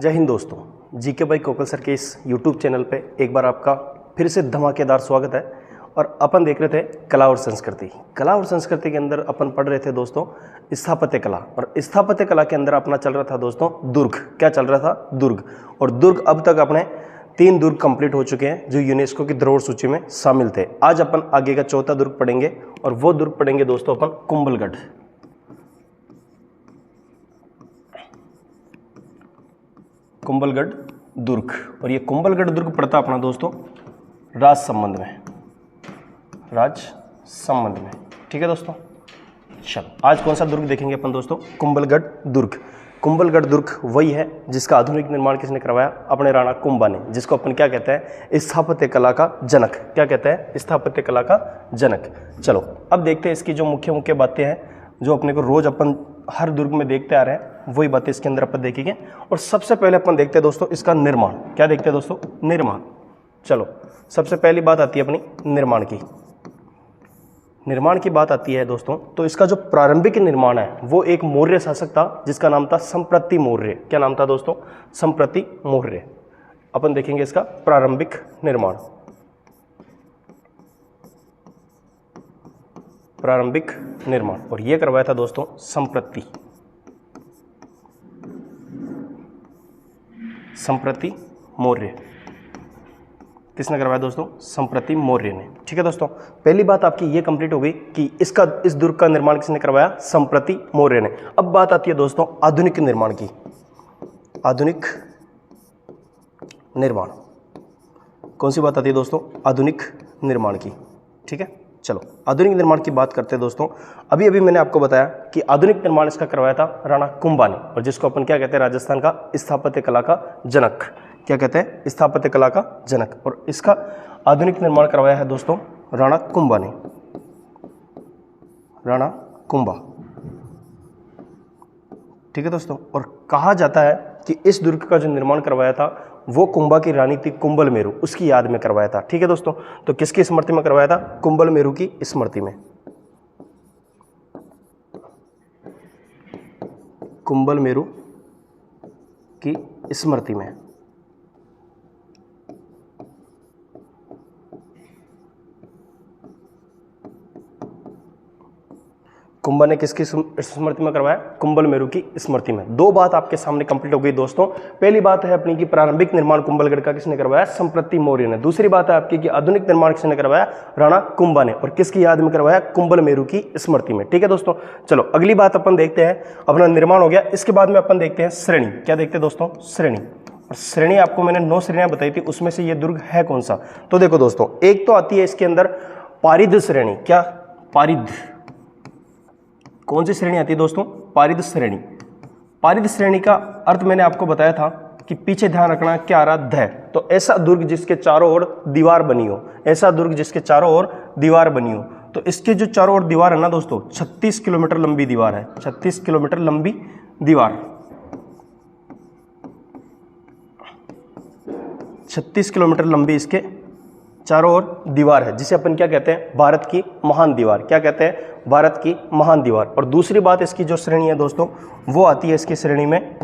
जय हिंद दोस्तों, GK by Kokalla sir के इस यूट्यूब चैनल पे एक बार आपका फिर से धमाकेदार स्वागत है। और अपन देख रहे थे कला और संस्कृति। कला और संस्कृति के अंदर अपन पढ़ रहे थे दोस्तों स्थापत्य कला, और स्थापत्य कला के अंदर अपना चल रहा था दोस्तों दुर्ग। क्या चल रहा था? दुर्ग। और दुर्ग अब तक अपने 3 दुर्ग कंप्लीट हो चुके हैं जो यूनेस्को की धरोहर सूची में शामिल थे। आज अपन आगे का चौथा दुर्ग पढ़ेंगे, और वो दुर्ग पढ़ेंगे दोस्तों अपन कुंभलगढ़। कुंभलगढ़ दुर्ग। और ये कुंभलगढ़ दुर्ग पड़ता अपना दोस्तों राजसमंद में, राजसमंद में। ठीक है दोस्तों, चलो आज कौन सा दुर्ग देखेंगे अपन दोस्तों? कुंभलगढ़ दुर्ग। कुंभलगढ़ दुर्ग वही है जिसका आधुनिक निर्माण किसने करवाया? अपने राणा कुंभा ने, जिसको अपन क्या कहते हैं? स्थापत्य कला का जनक। क्या कहते हैं? स्थापत्य कला का जनक। चलो अब देखते हैं इसकी जो मुख्य मुख्य बातें हैं जो अपने को रोज अपन हर दुर्ग में देखते आ रहे हैं, वही बातें इसके अंदर अपन देखेंगे। और सबसे पहले अपन देखते हैं दोस्तों इसका निर्माण। क्या देखते हैं दोस्तों? निर्माण। चलो सबसे पहली बात आती है अपनी निर्माण की। निर्माण की बात आती है दोस्तों, तो इसका जो प्रारंभिक निर्माण है वो एक मौर्य शासक था जिसका नाम था संप्रति मौर्य। क्या नाम था दोस्तों? संप्रति मौर्य। अपन देखेंगे इसका प्रारंभिक निर्माण। प्रारंभिक निर्माण, और ये करवाया था दोस्तों संप्रति मौर्य। किसने करवाया दोस्तों? संप्रति मौर्य ने। ठीक है दोस्तों, पहली बात आपकी ये कंप्लीट हो गई कि इस दुर्ग का निर्माण किसने करवाया? संप्रति मौर्य ने। अब बात आती है दोस्तों आधुनिक निर्माण की। आधुनिक निर्माण कौन सी बात आती है दोस्तों? आधुनिक निर्माण की। ठीक है, चलो आधुनिक निर्माण की बात करते हैं दोस्तों। अभी अभी मैंने आपको बताया कि आधुनिक निर्माण इसका करवाया था राणा कुंभा ने, और जिसको अपन क्या कहते हैं? राजस्थान का स्थापत्य कला का जनक। क्या कहते हैं? स्थापत्य कला का जनक। और इसका आधुनिक निर्माण करवाया है दोस्तों राणा कुंभा ने। राणा कुंभा। ठीक है दोस्तों, और कहा जाता है कि इस दुर्ग का जो निर्माण करवाया था वो कुंभा की रानी थी कुंभलमेरु, उसकी याद में करवाया था। ठीक है दोस्तों, तो किसकी स्मृति में करवाया था? कुंभलमेरु की स्मृति में। कुंभलमेरु की स्मृति में। कुंभा ने किसकी स्मृति में करवाया? कुंभलमेरु की स्मृति में। दो बात आपके सामने कंप्लीट हो गई दोस्तों। पहली बात है अपनी कि प्रारंभिक निर्माण कुंभलगढ़ का किसने करवाया? संप्रति मौर्य ने। दूसरी बात है आपकी कि आधुनिक निर्माण किसने करवाया? राणा कुंभा ने। और किसकी याद में करवाया? कुंभलमेरु की स्मृति में। ठीक है दोस्तों, चलो अगली बात अपन देखते हैं। अपना निर्माण हो गया, इसके बाद में अपन देखते हैं श्रेणी। क्या देखते हैं दोस्तों? श्रेणी। और श्रेणी आपको मैंने 9 श्रेणियां बताई थी, उसमें से ये दुर्ग है कौन सा? तो देखो दोस्तों, एक तो आती है इसके अंदर पारिद श्रेणी। क्या? पारिद। कौन सी श्रेणी आती है दोस्तों? पारिद श्रेणी। पारिद श्रेणी का अर्थ मैंने आपको बताया था कि पीछे ध्यान रखना क्या आ रहा? ध। तो ऐसा दुर्ग जिसके चारों ओर दीवार बनी हो, ऐसा दुर्ग जिसके चारों ओर दीवार बनी हो। तो इसके जो चारों ओर दीवार है ना दोस्तों, 36 किलोमीटर लंबी दीवार है। 36 किलोमीटर लंबी दीवार। 36 किलोमीटर लंबी इसके चारों ओर दीवार है, जिसे अपन क्या कहते हैं? भारत की महान दीवार। क्या कहते हैं? भारत की महान दीवार। और दूसरी बात इसकी जो श्रेणी है दोस्तों, वो आती है इसकी श्रेणी में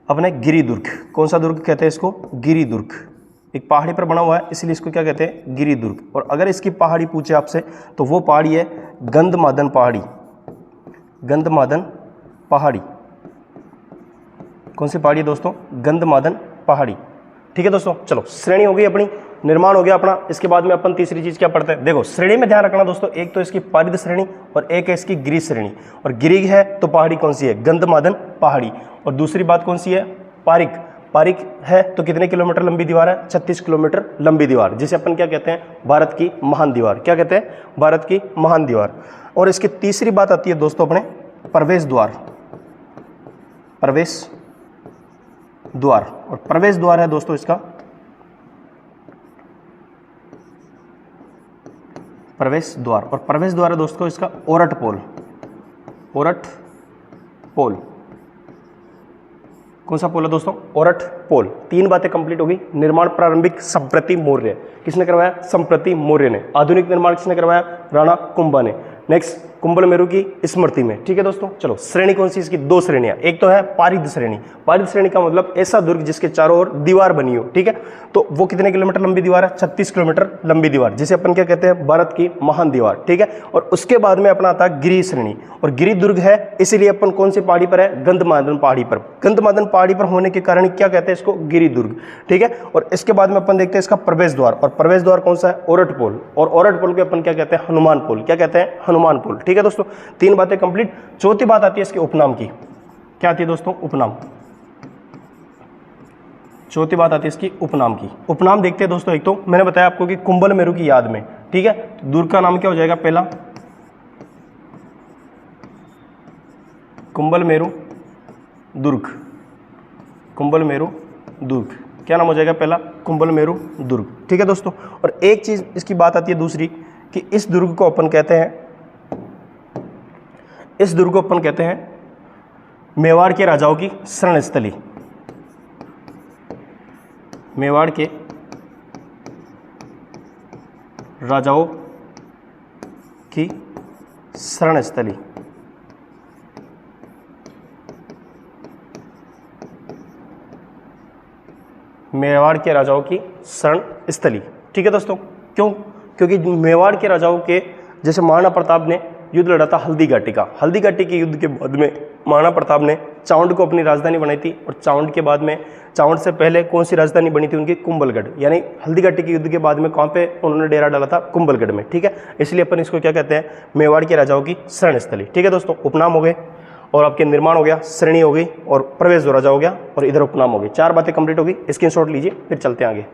अपने गिरि दुर्ग। कौन सा दुर्ग कहते हैं इसको? गिरि दुर्ग। एक पहाड़ी पर बना हुआ है, इसलिए इसको क्या कहते हैं? गिरि दुर्ग। और अगर इसकी पहाड़ी पूछे आपसे तो वो पहाड़ी है गंधमादन पहाड़ी। गंधमादन पहाड़ी। कौन सी पहाड़ी है दोस्तों? गंधमादन पहाड़ी। ठीक है दोस्तों, चलो श्रेणी हो गई अपनी, निर्माण हो गया अपना। इसके बाद में अपन तीसरी चीज क्या पढ़ते हैं? देखो श्रेणी में ध्यान रखना दोस्तों, एक तो इसकी पारिद श्रेणी और एक है इसकी गिरि श्रेणी। और गिरि है तो पहाड़ी कौन सी है? गंधमादन पहाड़ी। और दूसरी बात कौन सी है? पारिक। पारिक है तो कितने किलोमीटर लंबी दीवार है? 36 किलोमीटर लंबी दीवार, जिसे अपन क्या कहते हैं? भारत की महान दीवार। क्या कहते हैं? भारत की महान दीवार। और इसकी तीसरी बात आती है दोस्तों अपने प्रवेश द्वार। प्रवेश द्वार। और प्रवेश द्वार है दोस्तों इसका प्रवेश द्वार। और प्रवेश द्वार है दोस्तों इसका ओरठ पोल। ओरठ पोल। कौन सा पोल है दोस्तों? ओरठ पोल। 3 बातें कंप्लीट हो गई। निर्माण प्रारंभिक संप्रति मौर्य। किसने करवाया? संप्रति मौर्य ने। आधुनिक निर्माण किसने करवाया? राणा कुंभा ने। नेक्स्ट कुंभल मेरु की स्मृति में। ठीक है दोस्तों, चलो श्रेणी कौन सी इसकी? दो श्रेणियां, एक तो है पारिद श्रेणी। पारिद श्रेणी का मतलब ऐसा दुर्ग जिसके चारों ओर दीवार बनी हो। ठीक है, तो वो कितने किलोमीटर लंबी दीवार है? 36 किलोमीटर लंबी दीवार, जिसे अपन क्या कहते हैं? भारत की महान दीवार। ठीक है, और उसके बाद में अपना आता है गिरि श्रेणी, और गिरि दुर्ग है इसीलिए अपन कौन सी पहाड़ी पर है? गंधमादन पहाड़ी पर। गंधमादन पहाड़ी पर होने के कारण क्या कहते हैं इसको? गिरि दुर्ग। ठीक है, और इसके बाद में अपन देखते हैं इसका प्रवेश द्वार, और प्रवेश द्वार कौन सा है? ओरठ पोल, और ओरठ पोल को अपन क्या कहते हैं? हनुमान पोल। क्या कहते हैं? हनुमान पोल। ठीक है दोस्तों, तीन बातें कंप्लीट। चौथी बात आती है इसके उपनाम की। क्या आती है दोस्तों? उपनाम। चौथी बात आती है इसकी उपनाम की। उपनाम देखते हैं दोस्तों। एक तो मैंने बताया आपको कि कुंभल मेरु की याद में। ठीक है, तो दुर्ग का नाम क्या हो जाएगा? पहला कुंभल मेरु दुर्ग। कुंभल मेरु दुर्ग क्या नाम हो जाएगा? पहला कुंभल मेरु दुर्ग। ठीक है दोस्तों, और एक चीज इसकी बात आती है दूसरी कि इस दुर्ग को अपन कहते हैं, इस दुर्ग को अपन कहते हैं मेवाड़ के राजाओं की शरण स्थली। मेवाड़ के राजाओं की शरण स्थली। मेवाड़ के राजाओं की शरण स्थली। ठीक है दोस्तों, क्यों? क्योंकि मेवाड़ के राजाओं के जैसे महाराणा प्रताप ने युद्ध लड़ा था हल्दी घाटी का। हल्दी घाटी के युद्ध के बाद में महाराणा प्रताप ने चावंड को अपनी राजधानी बनाई थी, और चावंड के बाद में, चावंड से पहले कौन सी राजधानी बनी थी उनकी? कुंभलगढ़। यानी हल्दी घाटी के युद्ध के बाद में कहाँ पे उन्होंने डेरा डाला था? कुंभलगढ़ में। ठीक है, इसलिए अपन इसको क्या कहते हैं? मेवाड़ के राजाओं की शरण स्थली। ठीक है दोस्तों, उपनाम हो गए, और आपके निर्माण हो गया, श्रेणी हो गई, और प्रवेश द्वार राजा हो गया, और इधर उपनाम हो गई। चार बातें कंप्लीट हो गई। स्क्रीनशॉट लीजिए, फिर चलते हैं आगे।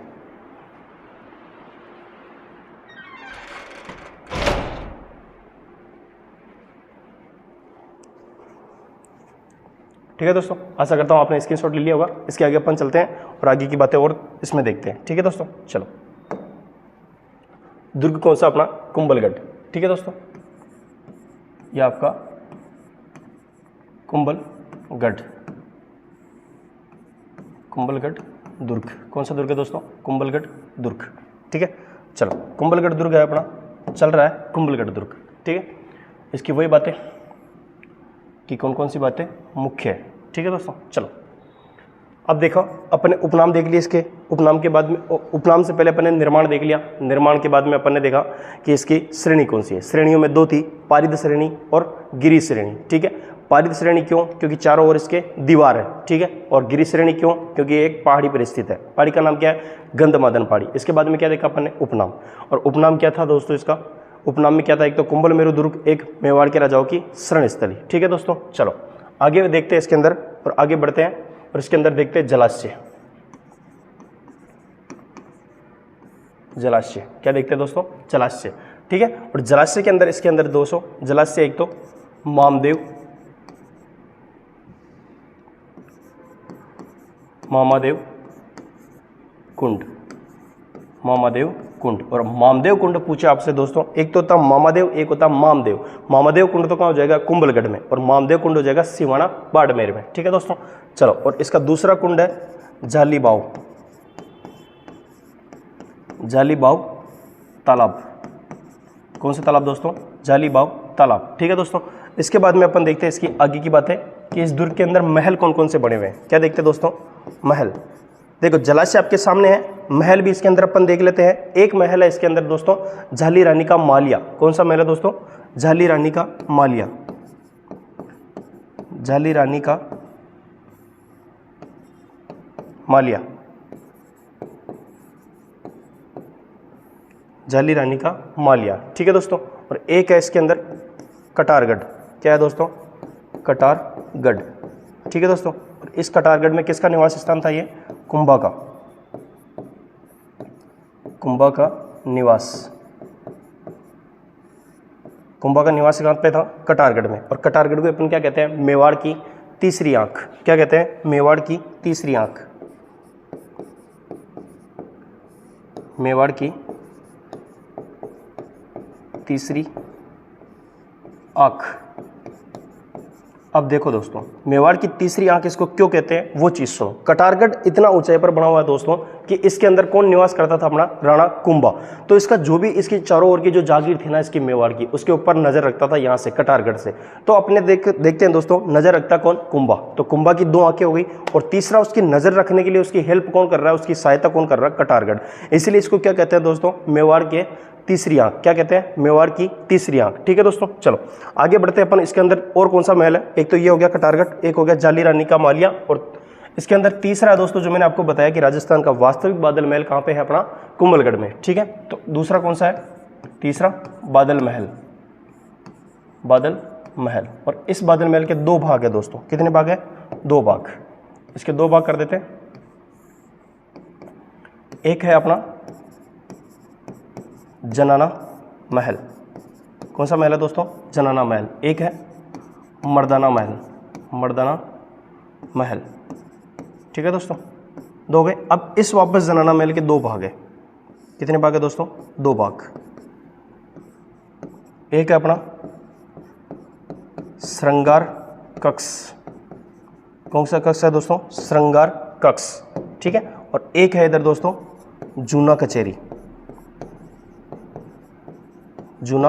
ठीक है दोस्तों, आशा करता हूँ आपने स्क्रीनशॉट ले लिया होगा। इसके आगे अपन चलते हैं और आगे की बातें और इसमें देखते हैं। ठीक है दोस्तों, चलो। दुर्ग कौन सा? अपना कुंभलगढ़। ठीक है दोस्तों, ये आपका कुंभलगढ़। कुंभलगढ़ दुर्ग कौन सा दुर्ग है दोस्तों? कुंभलगढ़ दुर्ग। ठीक है, चलो। कुंभलगढ़ दुर्ग है अपना, चल रहा है कुंभलगढ़ दुर्ग। ठीक है, इसकी वही बातें कि कौन कौन सी बातें मुख्य है। ठीक है दोस्तों, चलो। अब देखो, अपने उपनाम देख लिए इसके। उपनाम के बाद में, उपनाम से पहले अपने निर्माण देख लिया। निर्माण के बाद में अपन ने देखा कि इसकी श्रेणी कौन सी है। श्रेणियों में दो थी, पारिद श्रेणी और गिरि श्रेणी। ठीक है, पारिद श्रेणी क्यों? क्योंकि चारों ओर इसके दीवार है। ठीक है, और गिरि श्रेणी क्यों? क्योंकि एक पहाड़ी पर स्थित है। पहाड़ी का नाम क्या है? गंधमादन पहाड़ी। इसके बाद में क्या देखा अपन ने? उपनाम। और उपनाम क्या था दोस्तों इसका? उपनाम में क्या था? एक तो कुंभल मेरु दुर्ग, एक मेवाड़ के राजाओं की शरण स्थली। ठीक है दोस्तों, चलो आगे देखते हैं इसके अंदर, और आगे बढ़ते हैं, और इसके अंदर देखते हैं जलाशय। जलाशय क्या देखते हैं दोस्तों? जलाशय। ठीक है, और जलाशय के अंदर, इसके अंदर 200 जलाशय। एक तो मामादेव कुंड। मामादेव कुंड, और मामदेव कुंड पूछे आपसे दोस्तों, एक तो होता मामादेव, एक होता मामदेव। मामादेव कुंड तो कहाँ हो जाएगा? कुंभलगढ़ में, और मामदेव कुंड हो जाएगा सिवाना बाड़मेर में। ठीक है दोस्तों, चलो। और इसका दूसरा कुंड है जालीबाव। जालीबाव तालाब। कौन सा तालाब दोस्तों? जालीबाव तालाब। ठीक है दोस्तों, इसके बाद में अपन देखते हैं इसकी आगे की बातें कि इस दुर्ग के अंदर महल कौन कौन से बने हुए हैं। क्या देखते हैं दोस्तों? महल। देखो, जलाशय आपके सामने है, महल भी इसके अंदर अपन देख लेते हैं। एक महल है इसके अंदर दोस्तों, झाली रानी का मालिया। कौन सा महल है दोस्तों? झाली रानी का मालिया। झाली रानी का मालिया। झाली रानी का मालिया। ठीक है दोस्तों, और एक है इसके अंदर कटारगढ़। क्या है दोस्तों? कटारगढ़। ठीक है दोस्तों, और इस कटारगढ़ में किसका निवास स्थान था? ये कुंभा का। कुंभा का निवास। कुंभा का निवास कहाँ पे था? कटारगढ़ में। और कटारगढ़ को अपन क्या कहते हैं? मेवाड़ की तीसरी आंख। क्या कहते हैं? मेवाड़ की तीसरी आंख। मेवाड़ की तीसरी आंख। अब देखो दोस्तों, मेवाड़ की तीसरी आंख इसको क्यों कहते हैं वो चीज सुनो। कटारगढ़ इतना ऊंचाई पर बना हुआ है दोस्तों कि इसके अंदर कौन निवास करता था, अपना राणा कुंभा। तो इसका जो भी इसकी चारों ओर की जो जागीर थी ना इसकी मेवाड़ की, उसके ऊपर नजर रखता था यहाँ से कटारगढ़ से। तो अपने देखते हैं दोस्तों, नजर रखता कौन, कुंभा। तो कुंभा की 2 आंखें हो गई, और तीसरा उसकी नजर रखने के लिए उसकी हेल्प कौन कर रहा है, उसकी सहायता कौन कर रहा है, कटारगढ़। इसलिए इसको क्या कहते हैं दोस्तों, मेवाड़ के तीसरी आंख। क्या कहते हैं, मेवाड़ की तीसरी आंख। ठीक है दोस्तों, चलो आगे बढ़ते हैं अपन। इसके अंदर और कौन सा महल है, एक तो ये हो गया कटारगढ़, एक हो गया जाली रानी का मालिया, और इसके अंदर तीसरा है दोस्तों जो मैंने आपको बताया कि राजस्थान का वास्तविक बादल महल कहाँ पे है, अपना कुंभलगढ़ में। ठीक है, तो दूसरा कौन सा है, तीसरा बादल महल। बादल महल, और इस बादल महल के 2 भाग है दोस्तों। कितने भाग है, 2 भाग। इसके 2 भाग कर देते हैं। एक है अपना जनाना महल। कौन सा महल है दोस्तों, जनाना महल। एक है मर्दाना महल, मर्दाना महल। ठीक है दोस्तों, 2 हो गए। अब इस वापस जनाना महल के 2 भाग है। कितने भाग है दोस्तों, 2 भाग। एक है अपना श्रृंगार कक्ष। कौन सा कक्ष है दोस्तों, श्रृंगार कक्ष। ठीक है, और एक है इधर दोस्तों जूना कचेरी, जूना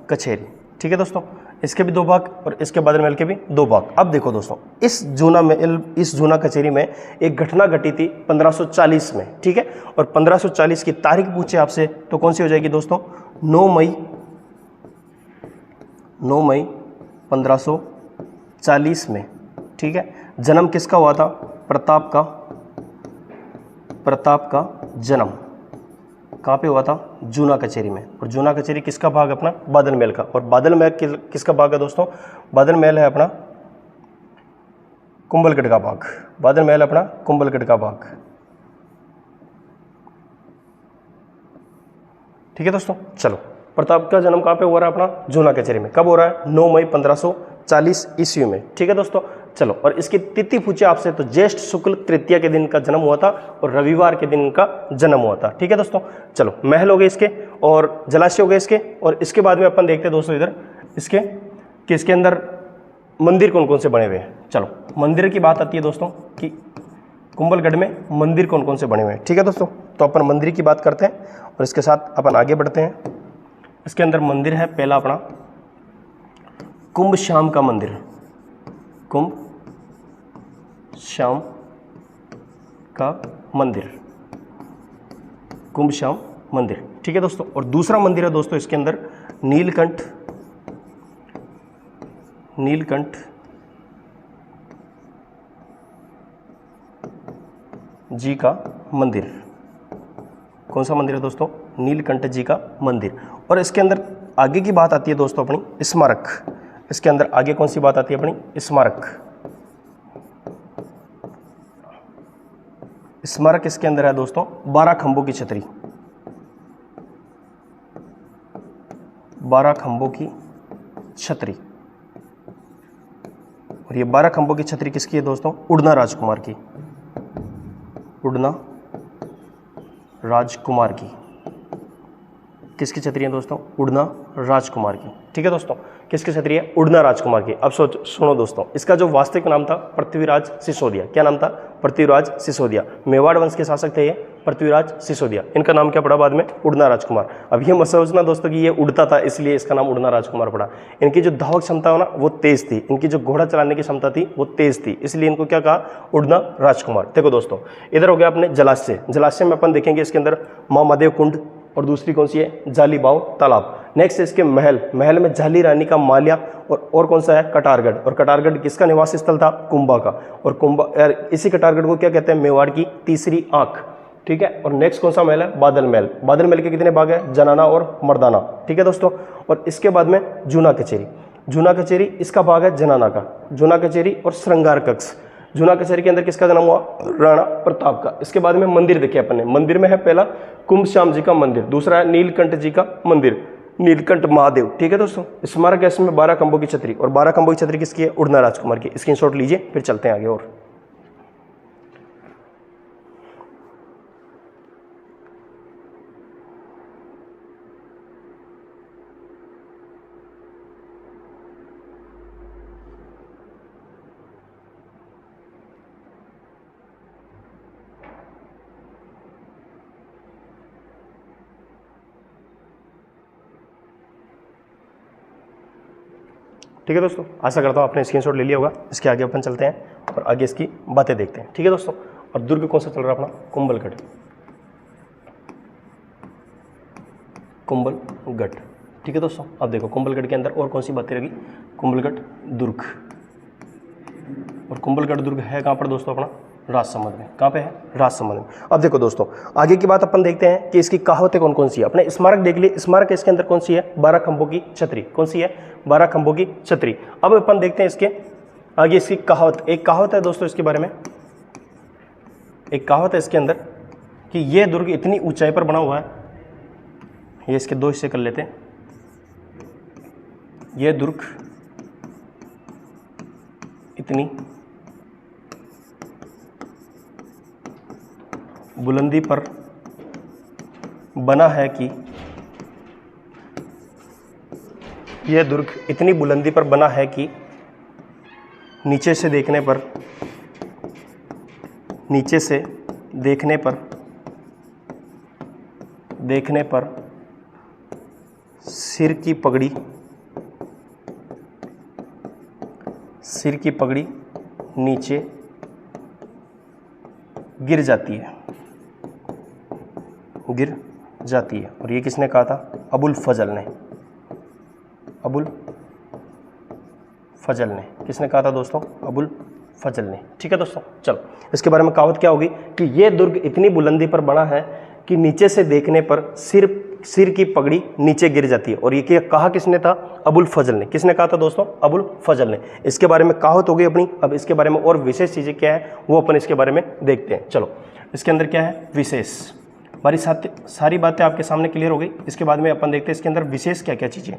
कचेरी। ठीक है दोस्तों, इसके भी 2 भाग और इसके बादल महल के भी 2 भाग। अब देखो दोस्तों, इस जूना महल, इस जूना कचेरी में एक घटना घटी थी 1540 में। ठीक है, और 1540 की तारीख पूछे आपसे तो कौन सी हो जाएगी दोस्तों, 9 मई 1540 में। ठीक है, जन्म किसका हुआ था, प्रताप का। प्रताप का जन्म कहाँ पे हुआ था, जूना कचेरी में। और जूना कचेरी किसका भाग, अपना बादल महल का। और बादल महल किसका भाग है दोस्तों, बादल महल है अपना कुंभलगढ़ का भाग। बादल महल अपना कुंभलगढ़ का भाग। ठीक है दोस्तों, चलो प्रताप का जन्म कहाँ पे हो रहा है, अपना जूना कचेरी में। कब हो रहा है, 9 मई 1540 ईस्वी में। ठीक है दोस्तों, चलो, और इसकी तिथि पूछे आपसे तो ज्येष्ठ शुक्ल तृतीया के दिन का जन्म हुआ था, और रविवार के दिन इनका जन्म हुआ था। ठीक है दोस्तों, चलो महल हो गए इसके, और जलाशय हो गए इसके, और इसके बाद में अपन देखते हैं दोस्तों इधर इसके कि इसके अंदर मंदिर कौन कौन से बने हुए हैं। चलो मंदिर की बात आती है दोस्तों कि कुंभलगढ़ में मंदिर कौन कौन से बने हुए हैं। ठीक है दोस्तों, तो अपन मंदिर की बात करते हैं और इसके साथ अपन आगे बढ़ते हैं। इसके अंदर मंदिर है पहला अपना कुंभ श्याम का मंदिर, कुंभ श्याम का मंदिर, कुंभ श्याम मंदिर। ठीक है दोस्तों, और दूसरा मंदिर है दोस्तों इसके अंदर नीलकंठ, नीलकंठ जी का मंदिर। कौन सा मंदिर है दोस्तों, नीलकंठ जी का मंदिर। और इसके अंदर आगे की बात आती है दोस्तों अपनी स्मारक। इसके अंदर आगे कौन सी बात आती है, अपनी स्मारक। स्मारक इसके अंदर है दोस्तों 12 खंभों की छतरी, 12 खंभों की छतरी। और ये 12 खंभों की छतरी किसकी है दोस्तों, उड़ना राजकुमार की, उड़ना राजकुमार की। किसकी छतरी है दोस्तों, उड़ना राजकुमार की। ठीक है दोस्तों, किसकी छतरी है, उड़ना राजकुमार की। अब सुनो दोस्तों, इसका जो वास्तविक नाम था पृथ्वीराज सिसोदिया। क्या नाम था, पृथ्वीराज सिसोदिया। मेवाड़ वंश के शासक थे ये पृथ्वीराज सिसोदिया। इनका नाम क्या पड़ा बाद में, उड़ना राजकुमार। अब ये मत सोचना दोस्तों कि ये उड़ता था इसलिए इसका नाम उड़ना राजकुमार पड़ा। इनकी जो धावक क्षमता हो ना वो तेज थी, इनकी जो घोड़ा चलाने की क्षमता थी वो तेज थी, इसलिए इनको क्या कहा, उड़ना राजकुमार। देखो दोस्तों, इधर हो गया अपने जलाशय। जलाशय में अपन देखेंगे इसके अंदर माँ महादेव कुंड, और दूसरी कौन सी है, जाली बाव तालाब। नेक्स्ट इसके महल, महल में जाली रानी का माल्या, और कौन सा है, कटारगढ़। और कटारगढ़ किसका निवास स्थल था, कुंभा का। और कुंभा, इसी कटारगढ़ को क्या कहते हैं, मेवाड़ की तीसरी आंख। ठीक है, और नेक्स्ट कौन सा महल है, बादल महल। बादल महल के कितने भाग है, जनाना और मर्दाना। ठीक है दोस्तों, और इसके बाद में जूना कचेरी। जूना कचेरी इसका भाग है जनाना का, जूना कचेरी और श्रृंगार कक्ष। जूना कचेरी के अंदर किसका जन्म हुआ, राणा प्रताप का। इसके बाद में मंदिर देखे अपन ने, मंदिर में है पहला कुंभ श्याम जी का मंदिर, दूसरा है नीलकंठ जी का मंदिर, नीलकंठ महादेव। ठीक है दोस्तों, स्मारक है इसमें 12 खंभों की छतरी, और 12 खंभों की छतरी किसकी है, उड़ना राजकुमार की। स्क्रीनशॉट लीजिए, फिर चलते हैं आगे। और ठीक है दोस्तों, आशा करता हूँ आपने स्क्रीनशॉट ले लिया होगा। इसके आगे अपन चलते हैं और आगे इसकी बातें देखते हैं। ठीक है दोस्तों, और दुर्ग कौन सा चल रहा है अपना? कुंभलगढ़। कुंभलगढ़, ठीक है दोस्तों। अब देखो कुंभलगढ़ के अंदर और कौन सी बातें रहेगी? कुंभलगढ़ दुर्ग। और कुंभलगढ़ दुर्ग है कहाँ पर दोस्तों? अपना राजसमंद में। कहाँ पे है? राजसमंद में। अब देखो दोस्तों, आगे की बात अपन देखते हैं कि इसकी कहावतें कौन कौन सी है। अपने स्मारक देख लिए, स्मारक इसके अंदर कौन सी है? 12 खंभों की छतरी। कौन सी है? 12 खंभों की छतरी। अब अपन देखते हैं इसके आगे इसकी कहावत। एक कहावत है दोस्तों इसके बारे में, एक कहावत है इसके अंदर कि ये दुर्ग इतनी ऊंचाई पर बना हुआ है। ये इसके दो हिस्से कर लेते हैं। ये दुर्ग इतनी बुलंदी पर बना है कि यह दुर्ग इतनी बुलंदी पर बना है कि नीचे से देखने पर सिर की पगड़ी नीचे गिर जाती है। और ये किसने कहा था? अबुल फजल ने। किसने कहा था दोस्तों? अबुल फजल ने। ठीक है दोस्तों, चलो इसके बारे में कहावत क्या होगी कि ये दुर्ग इतनी बुलंदी पर बना है कि नीचे से देखने पर सिर की पगड़ी नीचे गिर जाती है। और ये कहा किसने था? अबुल फजल ने। किसने कहा था दोस्तों? अबुल फजल ने। इसके बारे में कहावत हो गई अपनी। अब इसके बारे में और विशेष चीज़ें क्या है वो अपन इसके बारे में देखते हैं। चलो इसके अंदर क्या है विशेष, हमारी सारी बातें आपके सामने क्लियर हो गई। इसके बाद में अपन देखते हैं इसके अंदर विशेष क्या क्या चीज़ें।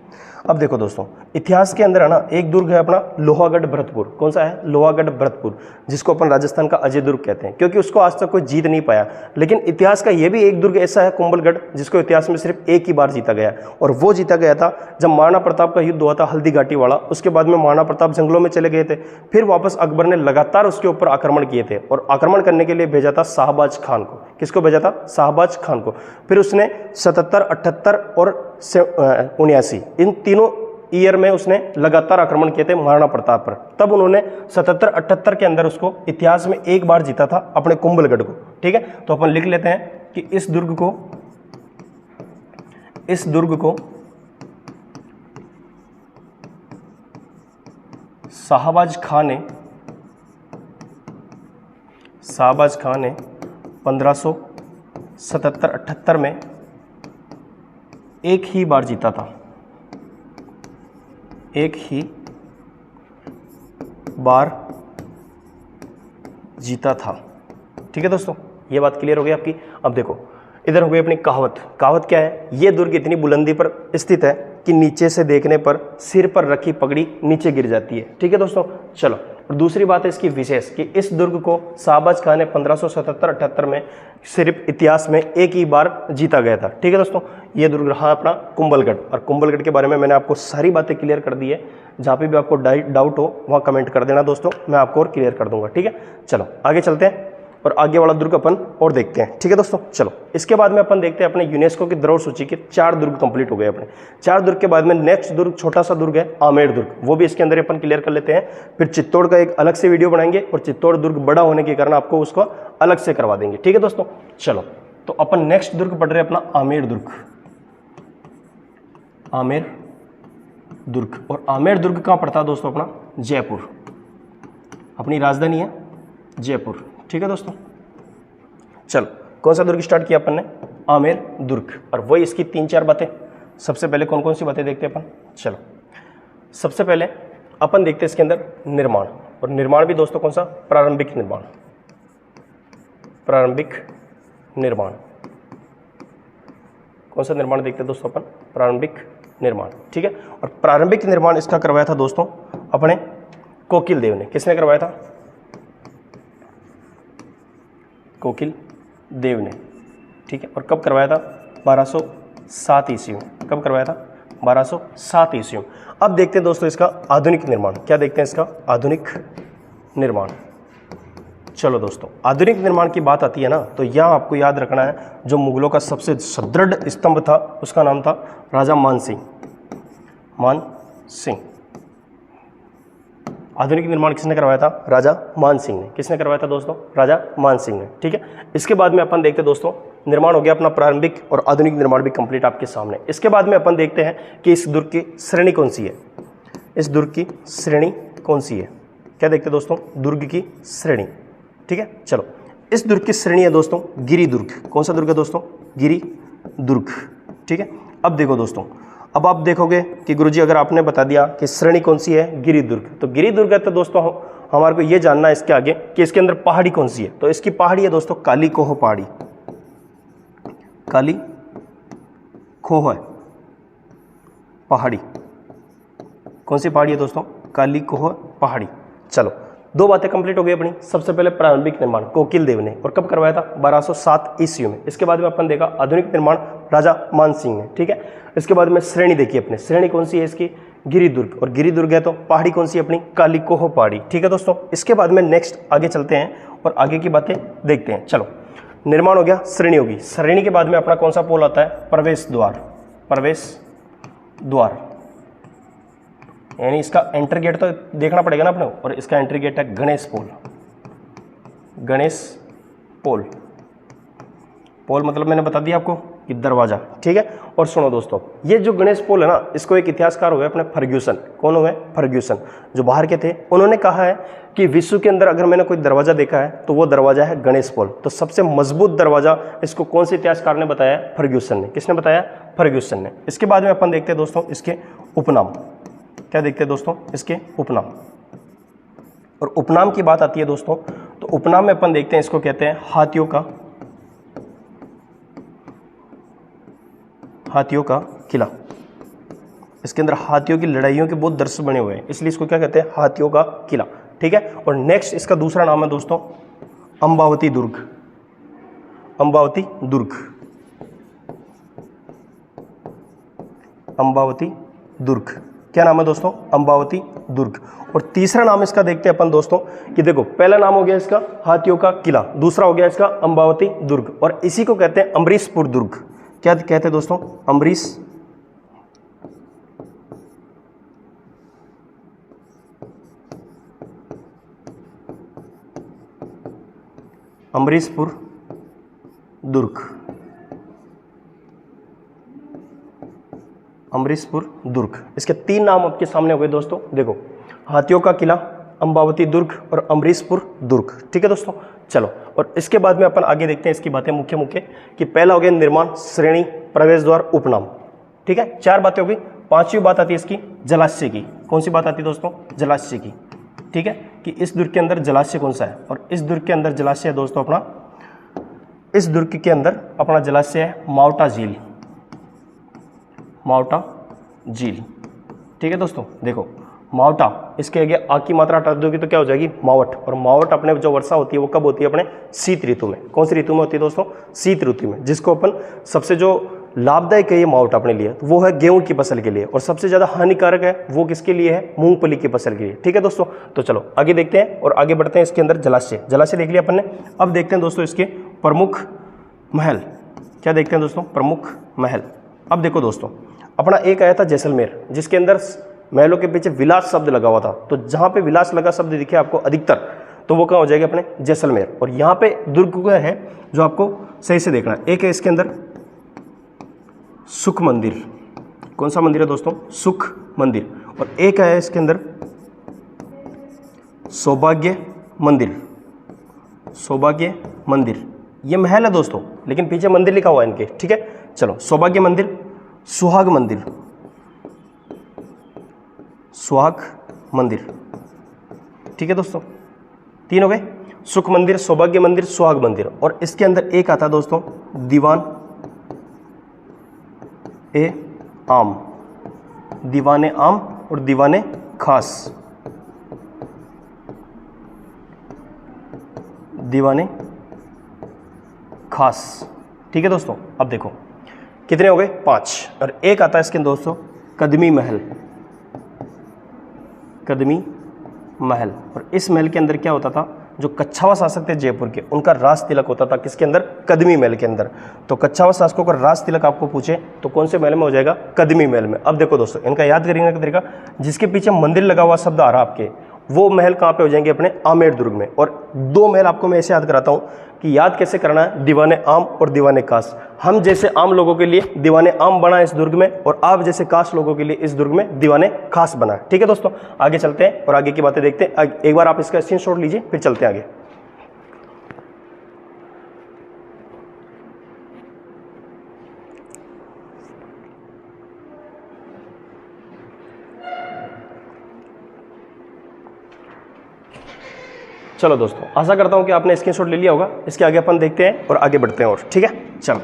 अब देखो दोस्तों, इतिहास के अंदर है ना एक दुर्ग है अपना लोहागढ़ भरतपुर। कौन सा है? लोहागढ़ भरतपुर, जिसको अपन राजस्थान का अजय दुर्ग कहते हैं, क्योंकि उसको आज तक कोई जीत नहीं पाया। लेकिन इतिहास का ये भी एक दुर्ग ऐसा है कुंभलगढ़, जिसको इतिहास में सिर्फ एक ही बार जीता गया, और वो जीता गया था जब महाराणा प्रताप का युद्ध हुआ था हल्दी घाटी वाला। उसके बाद में महाराणा प्रताप जंगलों में चले गए थे, फिर वापस अकबर ने लगातार उसके ऊपर आक्रमण किए थे, और आक्रमण करने के लिए भेजा था शाहबाज खान को। किसको भेजा था? शाहबाज खान को। फिर उसने 77, 78 और 79 इन तीनों ईयर में उसने लगातार आक्रमण किए थे महाराणा प्रताप पर। तब उन्होंने 77, 78 के अंदर उसको इतिहास में एक बार जीता था अपने कुंभलगढ़ को। ठीक है, तो अपन लिख लेते हैं कि इस दुर्ग को शाहबाज खान ने 1577-78 में एक ही बार जीता था। एक ही बार जीता था। ठीक है दोस्तों, ये बात क्लियर हो गई आपकी। अब देखो इधर हो गई अपनी कहावत। कहावत क्या है? ये दुर्ग इतनी बुलंदी पर स्थित है कि नीचे से देखने पर सिर पर रखी पगड़ी नीचे गिर जाती है। ठीक है दोस्तों, चलो। और दूसरी बात है इसकी विशेष कि इस दुर्ग को शाहबाज खान ने 1577-78 में सिर्फ इतिहास में एक ही बार जीता गया था। ठीक है दोस्तों, ये दुर्ग रहा अपना कुंभलगढ़। और कुंभलगढ़ के बारे में मैंने आपको सारी बातें क्लियर कर दी है। जहाँ पे भी आपको डाउट हो वहाँ कमेंट कर देना दोस्तों, मैं आपको और क्लियर कर दूंगा। ठीक है, चलो आगे चलते हैं और आगे वाला दुर्ग अपन और देखते हैं। ठीक है दोस्तों, चलो इसके बाद में अपन देखते हैं अपने यूनेस्को की धरोहर सूची के 4 दुर्ग कंप्लीट हो गए अपने। 4 दुर्ग के बाद में नेक्स्ट दुर्ग छोटा सा दुर्ग है आमेर दुर्ग, वो भी इसके अंदर अपन क्लियर कर लेते हैं। फिर चित्तौड़ का एक अलग से वीडियो बनाएंगे और चित्तौड़ दुर्ग बड़ा होने के कारण आपको उसको अलग से करवा देंगे। ठीक है दोस्तों, चलो तो अपन नेक्स्ट दुर्ग पढ़ रहे हैं अपना आमेर दुर्ग। आमेर दुर्ग, और आमेर दुर्ग कहाँ पड़ता है दोस्तों? अपना जयपुर, अपनी राजधानी है जयपुर। ठीक है दोस्तों, चलो कौन सा दुर्ग स्टार्ट किया अपन ने? आमेर दुर्ग। और वही इसकी 3-4 बातें। सबसे पहले कौन कौन सी बातें देखते हैं अपन? चलो सबसे पहले अपन देखते हैं इसके अंदर निर्माण। और निर्माण भी दोस्तों कौन सा? प्रारंभिक निर्माण। प्रारंभिक निर्माण कौन सा निर्माण देखते हैं दोस्तों अपन? प्रारंभिक निर्माण। ठीक है, और प्रारंभिक निर्माण इसका करवाया था दोस्तों अपने कोकिल देव ने। किसने करवाया था? कोकिल देव ने। ठीक है, और कब करवाया था? 1207 ईस्वी में। कब करवाया था? 1207 ईस्वी में। अब देखते हैं दोस्तों इसका आधुनिक निर्माण। क्या देखते हैं इसका? आधुनिक निर्माण। चलो दोस्तों, आधुनिक निर्माण की बात आती है ना, तो यहाँ आपको याद रखना है जो मुगलों का सबसे सुदृढ़ स्तंभ था उसका नाम था राजा मान सिंह। मान सिंह। आधुनिक निर्माण किसने करवाया था? राजा मान सिंह ने। किसने करवाया था दोस्तों? राजा मान सिंह ने। ठीक है, इसके बाद में अपन देखते हैं दोस्तों, निर्माण हो गया अपना प्रारंभिक और आधुनिक निर्माण भी कंप्लीट आपके सामने। इसके बाद में अपन देखते हैं कि इस दुर्ग की श्रेणी कौन सी है। इस दुर्ग की श्रेणी कौन सी है? क्या देखते हैं दोस्तों? दुर्ग की श्रेणी। ठीक है, चलो, इस दुर्ग की श्रेणी है दोस्तों गिरि दुर्ग। कौन सा दुर्ग है दोस्तों? गिरि दुर्ग। ठीक है, अब देखो दोस्तों, अब आप देखोगे कि गुरुजी अगर आपने बता दिया कि श्रेणी कौन सी है? गिरि दुर्ग, तो गिरि दुर्ग है तो दोस्तों हमारे को ये जानना है इसके आगे कि इसके अंदर पहाड़ी कौन सी है। तो इसकी पहाड़ी है दोस्तों काली कोह पहाड़ी। काली खोह है पहाड़ी। कौन सी पहाड़ी है दोस्तों? काली कोह पहाड़ी। चलो, दो बातें कंप्लीट हो गई अपनी। सबसे पहले प्रारंभिक निर्माण कोकिल देव ने, और कब करवाया था? 1207 ईस्वी में। इसके बाद में अपन देखा आधुनिक निर्माण राजा मान सिंह ने। ठीक है, इसके बाद में श्रेणी देखिए अपने, श्रेणी कौन सी है इसकी? गिरि दुर्ग, और गिरि दुर्ग है तो पहाड़ी कौन सी है अपनी? काली कोह पहाड़ी। ठीक है दोस्तों, इसके बाद में नेक्स्ट आगे चलते हैं और आगे की बातें देखते हैं। चलो, निर्माण हो गया, श्रेणी होगी। श्रेणी के बाद में अपना कौन सा पोल आता है? प्रवेश द्वार। प्रवेश द्वार यानी इसका एंट्री गेट तो देखना पड़ेगा ना अपने, और इसका एंट्री गेट है गणेश पोल। गणेश पोल, पोल मतलब मैंने बता दिया आपको कि दरवाजा। ठीक है, और सुनो दोस्तों, ये जो गणेश पोल है ना, इसको एक इतिहासकार हुए अपने फर्ग्यूसन। कौन हुए? फर्ग्यूसन, जो बाहर के थे। उन्होंने कहा है कि विश्व के अंदर अगर मैंने कोई दरवाजा देखा है तो वो दरवाजा है गणेश पोल। तो सबसे मजबूत दरवाजा इसको कौन से इतिहासकार ने बताया? फर्ग्यूसन ने। किसने बताया? फर्ग्यूसन ने। इसके बाद में अपन देखते हैं दोस्तों इसके उपनाम। क्या देखते हैं दोस्तों? इसके उपनाम। और उपनाम की बात आती है दोस्तों, तो उपनाम में अपन देखते हैं, इसको कहते हैं हाथियों का किला। इसके अंदर हाथियों की लड़ाइयों के बहुत दृश्य बने हुए हैं, इसलिए इसको क्या कहते हैं? हाथियों का किला। ठीक है, और नेक्स्ट इसका दूसरा नाम है दोस्तों अंबावती दुर्ग। अंबावती दुर्ग, अंबावती दुर्ग। क्या नाम है दोस्तों? अंबावती दुर्ग। और तीसरा नाम इसका देखते हैं अपन दोस्तों कि देखो, पहला नाम हो गया इसका हाथियों का किला, दूसरा हो गया इसका अंबावती दुर्ग, और इसी को कहते हैं अमरीशपुर दुर्ग। क्या कहते हैं दोस्तों? अमरीशपुर दुर्ग। अमरीशपुर दुर्ग, इसके तीन नाम आपके सामने हो गए दोस्तों। देखो, हाथियों का किला, अंबावती दुर्ग और अमरीशपुर दुर्ग। ठीक है दोस्तों, चलो, और इसके बाद में अपन आगे देखते हैं इसकी बातें मुख्य कि पहला हो गया निर्माण, श्रेणी, प्रवेश द्वार, उपनाम। ठीक है, चार बातें हो गई। पांचवी बात आती है इसकी जलाशय की। कौन सी बात आती है दोस्तों? जलाशय की। ठीक है, कि इस दुर्ग के अंदर जलाशय कौन सा है, और इस दुर्ग के अंदर जलाशय है दोस्तों अपना, इस दुर्ग के अंदर अपना जलाशय है मावटा झील। मावटा झील। ठीक है दोस्तों, देखो मावटा, इसके आगे आ की मात्रा हटा दोगे तो क्या हो जाएगी? मावट। और मावट अपने जो वर्षा होती है वो कब होती है? अपने शीत ऋतु में। कौन सी ऋतु में होती है दोस्तों? शीत ऋतु में, जिसको अपन सबसे जो लाभदायक है ये मावट अपने लिए, तो वो है गेहूं की फसल के लिए, और सबसे ज्यादा हानिकारक है वो किसके लिए है? मूंगफली की फसल के लिए। ठीक है दोस्तों, तो चलो आगे देखते हैं और आगे बढ़ते हैं। इसके अंदर जलाशय, जलाशय देख लिया अपन ने। अब देखते हैं दोस्तों इसके प्रमुख महल। क्या देखते हैं दोस्तों? प्रमुख महल। अब देखो दोस्तों, अपना एक आया था जैसलमेर, जिसके अंदर महलों के पीछे विलास शब्द लगा हुआ था। तो जहां पे विलास लगा शब्द दिखे आपको अधिकतर, तो वो कहाँ हो जाएगा? अपने जैसलमेर। और यहाँ पे दुर्ग है जो आपको सही से देखना है। एक है इसके अंदर सुख मंदिर। कौन सा मंदिर है दोस्तों? सुख मंदिर। और एक है इसके अंदर सौभाग्य मंदिर। सौभाग्य मंदिर, ये महल है दोस्तों, लेकिन पीछे मंदिर लिखा हुआ है इनके। ठीक है, चलो, सौभाग्य मंदिर, सुहाग मंदिर। सुहाग मंदिर। ठीक है दोस्तों, तीन हो गए, सुख मंदिर, सौभाग्य मंदिर, सुहाग मंदिर। और इसके अंदर एक आता दोस्तों दीवान ए आम। दीवाने आम और दीवाने खास। दीवाने खास। ठीक है दोस्तों, अब देखो कितने हो गए? 5। और एक आता है इसके दोस्तों कदमी महल। कदमी महल। और इस महल के अंदर क्या होता था? जो कच्छावा शासक थे जयपुर के, उनका राज तिलक होता था किसके अंदर? कदमी महल के अंदर। तो कच्छावा शासकों का राज तिलक आपको पूछे तो कौन से महल में हो जाएगा? कदमी महल में। अब देखो दोस्तों, इनका याद करने का तरीका, जिसके पीछे मंदिर लगा हुआ शब्द आ रहा आपके, वो महल कहाँ पे हो जाएंगे? अपने आमेर दुर्ग में। और 2 महल आपको मैं ऐसे याद कराता हूँ कि याद कैसे करना है, दीवाने आम और दीवाने कास। हम जैसे आम लोगों के लिए दीवाने आम बना है इस दुर्ग में, और आप जैसे कास लोगों के लिए इस दुर्ग में दीवाने खास बना है। ठीक है दोस्तों, आगे चलते हैं और आगे की बातें देखते हैं। एक बार आप इसका स्क्रीनशॉट लीजिए, फिर चलते हैं आगे। चलो दोस्तों, आशा करता हूं कि आपने स्क्रीनशॉट ले लिया होगा। इसके आगे अपन देखते हैं और आगे बढ़ते हैं और, ठीक है। चलो,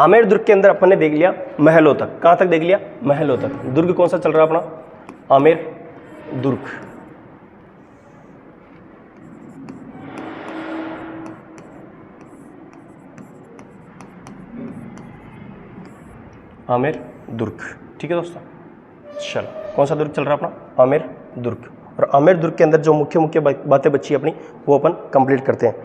आमेर दुर्ग के अंदर अपन ने देख लिया महलों तक। कहां तक देख लिया? महलों तक। दुर्ग कौन सा चल रहा है अपना? आमेर दुर्ग। आमेर दुर्ग, ठीक है दोस्तों। चलो, कौन सा दुर्ग चल रहा है अपना? आमेर दुर्ग। और आमेर दुर्ग के अंदर जो मुख्य मुख्य बातें बची अपनी, वो अपन कंप्लीट करते हैं।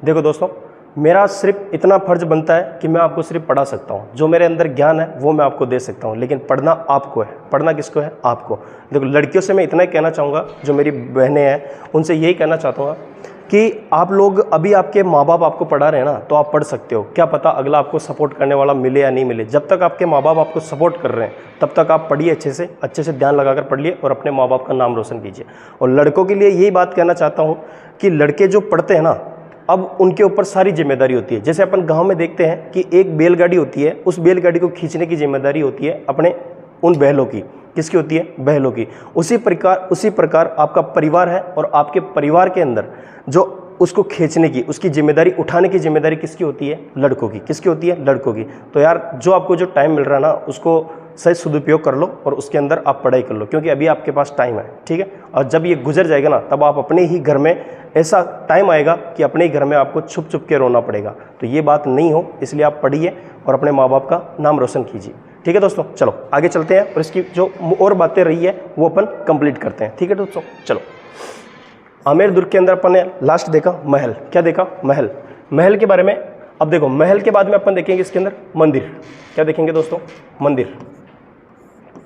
देखो दोस्तों, मेरा सिर्फ इतना फर्ज बनता है कि मैं आपको सिर्फ पढ़ा सकता हूँ। जो मेरे अंदर ज्ञान है वो मैं आपको दे सकता हूँ, लेकिन पढ़ना आपको है। पढ़ना किसको है? आपको। देखो, लड़कियों से मैं इतना ही कहना चाहूँगा, जो मेरी बहनें हैं उनसे यही कहना चाहता हूँ कि आप लोग, अभी आपके माँ बाप आपको पढ़ा रहे हैं ना, तो आप पढ़ सकते हो। क्या पता अगला आपको सपोर्ट करने वाला मिले या नहीं मिले। जब तक आपके माँ बाप आपको सपोर्ट कर रहे हैं तब तक आप पढ़िए, अच्छे से ध्यान लगाकर पढ़िए और अपने माँ बाप का नाम रोशन कीजिए। और लड़कों के लिए यही बात कहना चाहता हूँ कि लड़के जो पढ़ते हैं ना, अब उनके ऊपर सारी जिम्मेदारी होती है। जैसे अपन गाँव में देखते हैं कि एक बैलगाड़ी होती है, उस बैलगाड़ी को खींचने की जिम्मेदारी होती है अपने उन बैलों की। किसकी होती है? बैलों की। उसी प्रकार आपका परिवार है, और आपके परिवार के अंदर जो उसको खींचने की, उसकी जिम्मेदारी उठाने की जिम्मेदारी किसकी होती है? लड़कों की। किसकी होती है? लड़कों की। तो यार, जो आपको जो टाइम मिल रहा है ना, उसको सही सदुपयोग कर लो और उसके अंदर आप पढ़ाई कर लो, क्योंकि अभी आपके पास टाइम है, ठीक है। और जब ये गुजर जाएगा ना, तब आप अपने ही घर में, ऐसा टाइम आएगा कि अपने ही घर में आपको छुप छुप के रोना पड़ेगा। तो ये बात नहीं हो, इसलिए आप पढ़िए और अपने माँ बाप का नाम रोशन कीजिए, ठीक है दोस्तों। चलो आगे चलते हैं और इसकी जो और बातें रही है वो अपन कंप्लीट करते हैं, ठीक है दोस्तों। चलो, आमेर दुर्ग के अंदर अपन ने लास्ट देखा महल। क्या देखा? महल। महल के बारे में अब देखो, महल के बाद में अपन देखेंगे इसके अंदर मंदिर। क्या देखेंगे दोस्तों? मंदिर।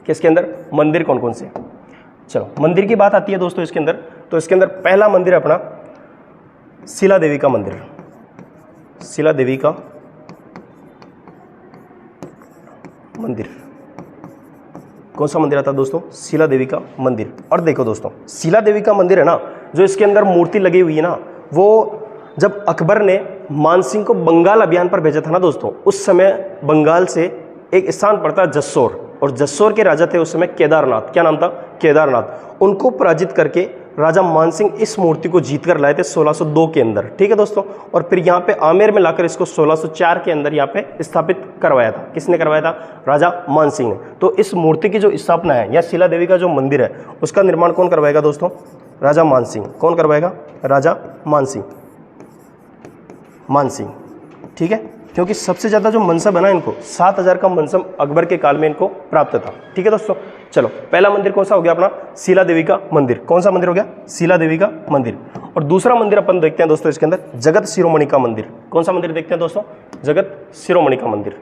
किसके अंदर? मंदिर कौन कौन से? चलो, मंदिर की बात आती है दोस्तों इसके अंदर, तो इसके अंदर पहला मंदिर अपना शिला देवी का मंदिर। शिला देवी का मंदिर। कौन सा मंदिर आता है दोस्तों? शिला देवी का मंदिर। और देखो दोस्तों, शिला देवी का मंदिर है ना, जो इसके अंदर मूर्ति लगी हुई है ना, वो जब अकबर ने मानसिंह को बंगाल अभियान पर भेजा था ना दोस्तों, उस समय बंगाल से एक स्थान पड़ता है जस्सोर, और जस्सोर के राजा थे उस समय केदारनाथ। क्या नाम था? केदारनाथ। उनको पराजित करके राजा मानसिंह इस मूर्ति को जीत कर लाए थे 1602 के अंदर, ठीक है दोस्तों। और फिर यहाँ पे आमेर में लाकर इसको 1604 के अंदर यहाँ पे स्थापित करवाया था। किसने करवाया था? राजा मानसिंह ने। तो इस मूर्ति की जो स्थापना है, या शिला देवी का जो मंदिर है, उसका निर्माण कौन करवाएगा दोस्तों? राजा मानसिंह। कौन करवाएगा? राजा मानसिंह। मानसिंह, ठीक है। क्योंकि सबसे ज़्यादा जो मनसब है ना, इनको 7000 का मनसब अकबर के काल में इनको प्राप्त था, ठीक है दोस्तों। चलो, पहला मंदिर कौन सा हो गया अपना? शिला देवी का मंदिर। कौन सा मंदिर हो गया? शिला देवी का मंदिर। और दूसरा मंदिर अपन देखते हैं दोस्तों इसके अंदर, जगत शिरोमणि का मंदिर। कौन सा मंदिर देखते हैं दोस्तों? जगत शिरोमणि का मंदिर।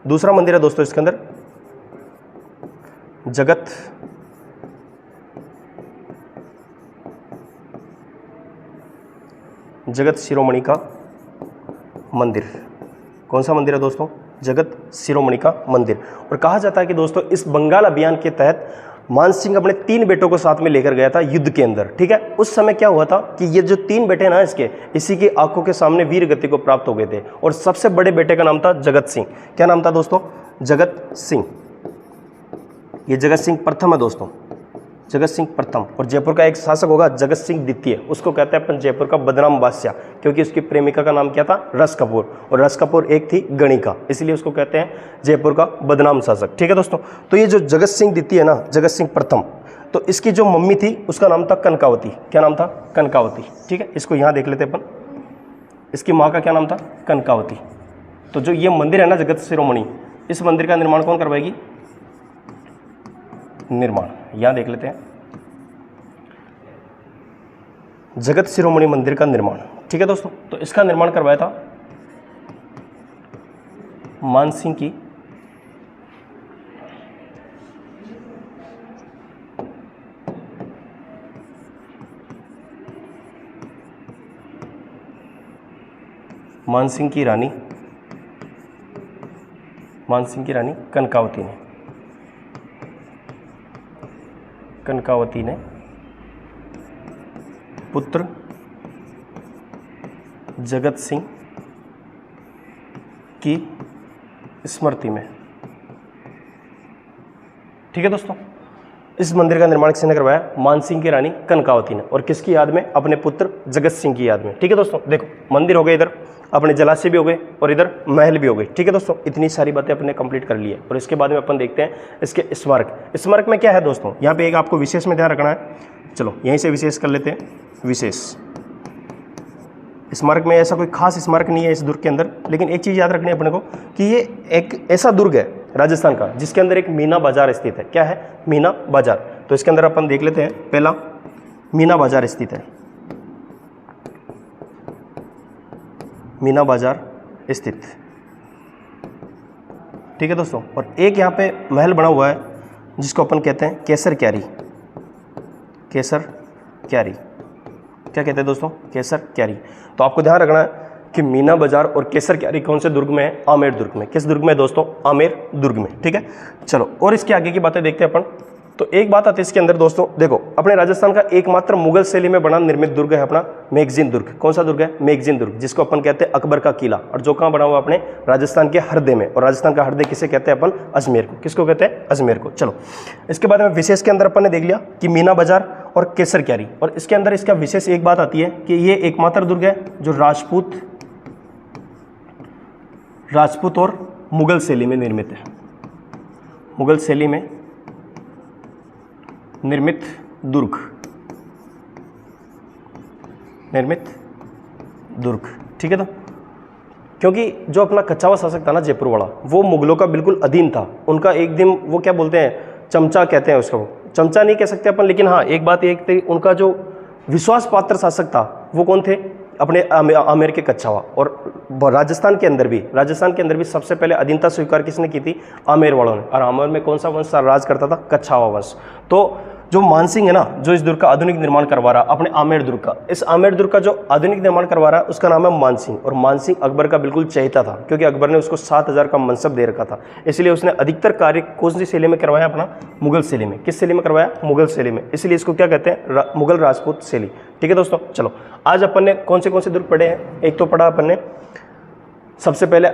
दूसरा मंदिर है दोस्तों इसके अंदर जगत शिरोमणि का मंदिर। कौन सा मंदिर है दोस्तों? जगत शिरोमणि का मंदिर। और कहा जाता है कि दोस्तों, इस बंगाल अभियान के तहत मानसिंह अपने 3 बेटों को साथ में लेकर गया था युद्ध के अंदर, ठीक है। उस समय क्या हुआ था कि ये जो 3 बेटे ना इसके, इसी की आंखों के सामने वीर गति को प्राप्त हो गए थे। और सबसे बड़े बेटे का नाम था जगत सिंह। क्या नाम था दोस्तों? जगत सिंह। ये जगत सिंह प्रथम है दोस्तों, जगत सिंह प्रथम। और जयपुर का एक शासक होगा जगत सिंह द्वितीय, उसको कहते हैं अपन जयपुर का बदनाम बादशाह, क्योंकि उसकी प्रेमिका का नाम क्या था? रस कपूर। और रस कपूर एक थी गणिका, इसलिए उसको कहते हैं जयपुर का बदनाम शासक, ठीक है दोस्तों। तो ये जो जगत सिंह द्वितीय है ना, जगत सिंह प्रथम, तो इसकी जो मम्मी थी उसका नाम था कनकावती। क्या नाम था? कनकावती, ठीक है। इसको यहाँ देख लेते अपन, इसकी माँ का क्या नाम था? कनकावती। तो जो ये मंदिर है ना जगत शिरोमणि, इस मंदिर का निर्माण कौन करवाएगी? निर्माण यहां देख लेते हैं, जगत शिरोमणि मंदिर का निर्माण, ठीक है दोस्तों। तो इसका निर्माण करवाया था मानसिंह की रानी कनकावती ने पुत्र जगत सिंह की स्मृति में। ठीक है दोस्तों, इस मंदिर का निर्माण किसने करवाया? मानसिंह की रानी कनकावती ने। और किसकी याद में? अपने पुत्र जगत सिंह की याद में। ठीक है दोस्तों, देखो मंदिर हो गए, इधर अपने जलाशय भी हो गए और इधर महल भी हो गए। ठीक है दोस्तों, इतनी सारी बातें अपने कंप्लीट कर ली है। और इसके बाद में अपन देखते हैं इसके स्मारक। स्मारक में क्या है दोस्तों? यहाँ पे एक आपको विशेष में ध्यान रखना है। चलो यहीं से विशेष कर लेते हैं। विशेष स्मारक में ऐसा कोई खास स्मारक नहीं है इस दुर्ग के अंदर, लेकिन एक चीज़ याद रखनी है अपने को कि ये एक ऐसा दुर्ग है राजस्थान का जिसके अंदर एक मीना बाजार स्थित है। क्या है? मीना बाजार। तो इसके अंदर अपन देख लेते हैं। पहला, मीना बाजार स्थित है, मीना बाजार स्थित। ठीक है दोस्तों, और एक यहाँ पे महल बना हुआ है जिसको अपन कहते हैं केसर क्यारी। केसर क्यारी क्या कहते हैं दोस्तों? केसर क्यारी। तो आपको ध्यान रखना है कि मीना बाजार और केसर क्यारी कौन से दुर्ग में है? आमेर दुर्ग में। किस दुर्ग में दोस्तों? आमेर दुर्ग में। ठीक है, चलो और इसके आगे की बातें देखते हैं अपन। तो एक बात आती है इसके अंदर दोस्तों, देखो अपने राजस्थान का एकमात्र मुगल शैली में बना निर्मित दुर्ग है अपना मेगजीन दुर्ग। कौन सा दुर्ग है? मेगजीन दुर्ग, जिसको अपन कहते हैं अकबर का किला, और जो कहाँ बना हुआ अपने राजस्थान के हृदय में। और राजस्थान का हृदय किसे कहते हैं अपन? अजमेर को। किसको कहते हैं? अजमेर को। चलो इसके बाद में विशेष के अंदर अपन ने देख लिया कि मीना बाजार और केसर क्यारी। और इसके अंदर इसका विशेष एक बात आती है कि ये एकमात्र दुर्ग है जो राजपूत और मुगल शैली में निर्मित है। मुगल शैली में निर्मित दुर्ग। ठीक है, तो क्योंकि जो अपना कच्छावा शासक था ना जयपुर वाला, वो मुगलों का बिल्कुल अधीन था। उनका एक दिन वो क्या बोलते हैं, चमचा कहते हैं उसको। वो चमचा नहीं कह सकते अपन, लेकिन हाँ एक बात एक थी, उनका जो विश्वास पात्र शासक था वो कौन थे? अपने आमेर के कच्छावा। और राजस्थान के अंदर भी सबसे पहले अधीनता स्वीकार किसने की थी? आमेर वालों ने। और आमेर में कौन सा वंश राज करता था? कच्छावा वंश। तो जो मानसिंह है ना, जो इस दुर्ग का आधुनिक निर्माण करवा रहा अपने आमेर दुर्ग का, इस आमेर दुर्ग का जो आधुनिक निर्माण करवा रहा है उसका नाम है मानसिंह। और मानसिंह अकबर का बिल्कुल चहेता था, क्योंकि अकबर ने उसको 7000 का मनसब दे रखा था। इसलिए उसने अधिकतर कार्य कौन सी शैली में करवाया? अपना मुगल शैली में। किस शैली में करवाया? मुगल शैली में। इसलिए इसको क्या कहते हैं? मुगल राजपूत शैली। ठीक है दोस्तों, चलो आज अपन ने कौन से दुर्ग पढ़े हैं? एक तो पढ़ा अपन ने सबसे पहले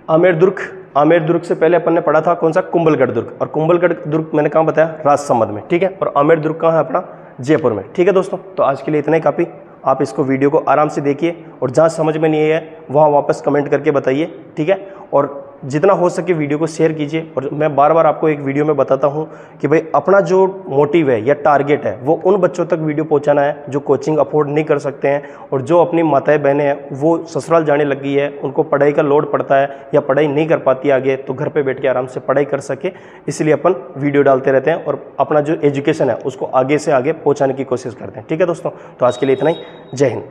आमेर दुर्ग। आमेर दुर्ग से पहले अपन ने पढ़ा था कौन सा? कुंभलगढ़ दुर्ग। और कुंभलगढ़ दुर्ग मैंने कहाँ बताया? राजसमंद में। ठीक है, और आमेर दुर्ग कहाँ है अपना? जयपुर में। ठीक है दोस्तों, तो आज के लिए इतना ही काफ़ी। आप इसको वीडियो को आराम से देखिए और जहाँ समझ में नहीं है वहाँ वापस कमेंट करके बताइए। ठीक है, और जितना हो सके वीडियो को शेयर कीजिए। और मैं बार बार आपको एक वीडियो में बताता हूँ कि भाई अपना जो मोटिव है या टारगेट है वो उन बच्चों तक वीडियो पहुँचाना है जो कोचिंग अफोर्ड नहीं कर सकते हैं, और जो अपनी माताएं बहनें हैं वो ससुराल जाने लगी है, उनको पढ़ाई का लोड पड़ता है या पढ़ाई नहीं कर पाती आगे, तो घर पर बैठ के आराम से पढ़ाई कर सके, इसलिए अपन वीडियो डालते रहते हैं और अपना जो एजुकेशन है उसको आगे से आगे पहुँचाने की कोशिश करते हैं। ठीक है दोस्तों, तो आज के लिए इतना ही। जय हिंद।